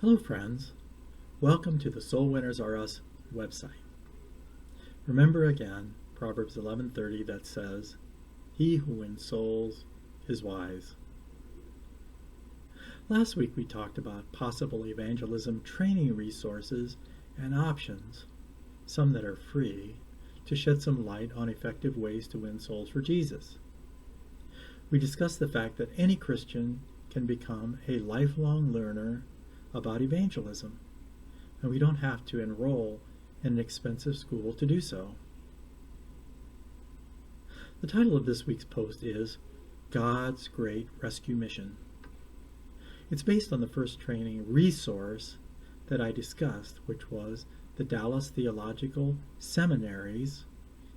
Hello friends, welcome to the Soulwinnersrus website. Remember again Proverbs 11:30 that says, "He who wins souls is wise." Last week we talked about possible evangelism training resources and options, some that are free, to shed some light on effective ways to win souls for Jesus. We discussed the fact that any Christian can become a lifelong learner about evangelism, and we don't have to enroll in an expensive school to do so. The title of this week's post is God's Great Rescue Mission. It's based on the first training resource that I discussed, which was the Dallas Theological Seminary's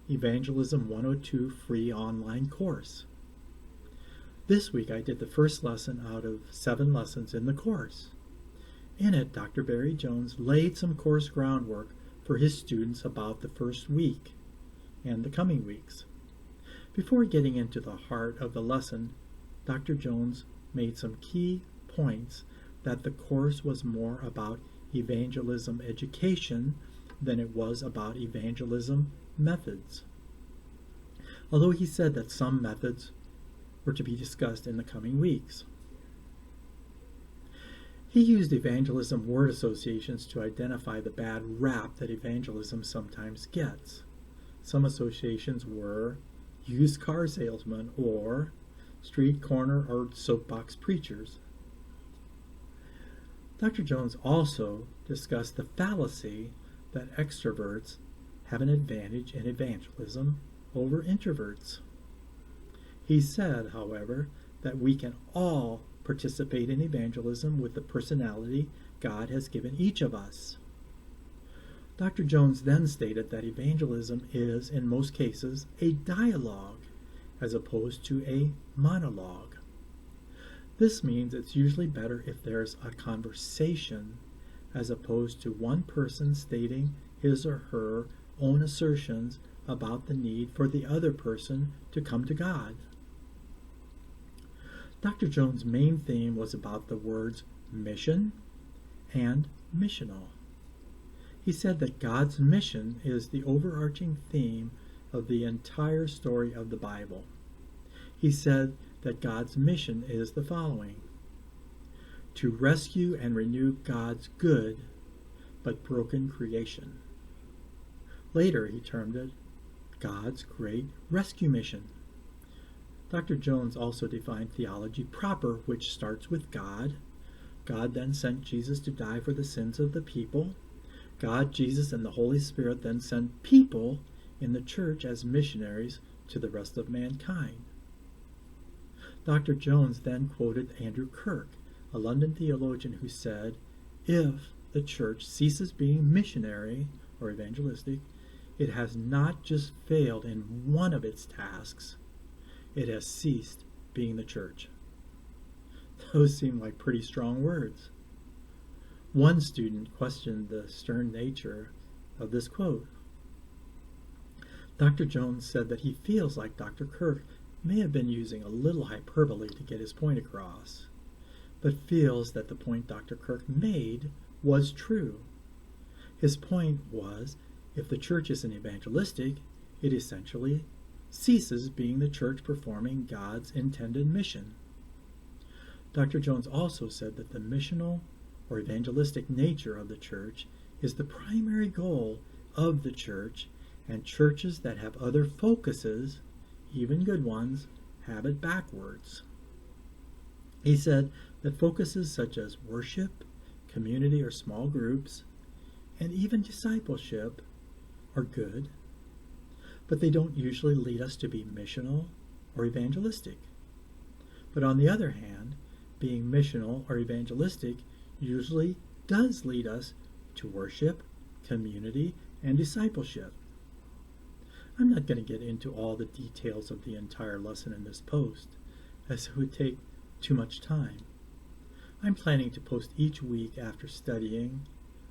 Evangelism 102 free online course. This week I did the first lesson out of 7 lessons in the course. In it, Dr. Barry Jones laid some course groundwork for his students about the first week and the coming weeks. Before getting into the heart of the lesson, Dr. Jones made some key points that the course was more about evangelism education than it was about evangelism methods. Although he said that some methods were to be discussed in the coming weeks. He used evangelism word associations to identify the bad rap that evangelism sometimes gets. Some associations were used car salesmen or street corner or soapbox preachers. Dr. Jones also discussed the fallacy that extroverts have an advantage in evangelism over introverts. He said, however, that we can all participate in evangelism with the personality God has given each of us. Dr. Jones then stated that evangelism is, in most cases, a dialogue as opposed to a monologue. This means it's usually better if there's a conversation as opposed to one person stating his or her own assertions about the need for the other person to come to God. Dr. Jones' main theme was about the words mission and missional. He said that God's mission is the overarching theme of the entire story of the Bible. He said that God's mission is the following: to rescue and renew God's good but broken creation. Later he termed it God's Great Rescue Mission. Dr. Jones also defined theology proper, which starts with God. God then sent Jesus to die for the sins of the people. God, Jesus, and the Holy Spirit then sent people in the church as missionaries to the rest of mankind. Dr. Jones then quoted Andrew Kirk, a London theologian, who said, "If the church ceases being missionary or evangelistic, it has not just failed in one of its tasks, it has ceased being the church." Those seem like pretty strong words. One student questioned the stern nature of this quote. Dr. Jones said that he feels like Dr. Kirk may have been using a little hyperbole to get his point across, but feels that the point Dr. Kirk made was true. His point was, if the church isn't evangelistic, it essentially ceases being the church performing God's intended mission. Dr. Jones also said that the missional or evangelistic nature of the church is the primary goal of the church, and churches that have other focuses, even good ones, have it backwards. He said that focuses such as worship, community or small groups, and even discipleship are good, but they don't usually lead us to be missional or evangelistic. But on the other hand, being missional or evangelistic usually does lead us to worship, community, and discipleship. I'm not going to get into all the details of the entire lesson in this post, as it would take too much time. I'm planning to post each week after studying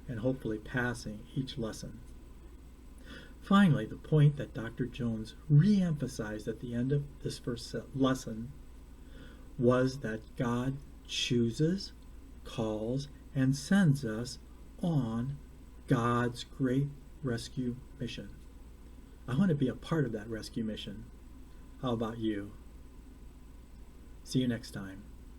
and hopefully passing each lesson. Finally, the point that Dr. Jones re-emphasized at the end of this first lesson was that God chooses, calls, and sends us on God's great rescue mission. I want to be a part of that rescue mission. How about you? See you next time.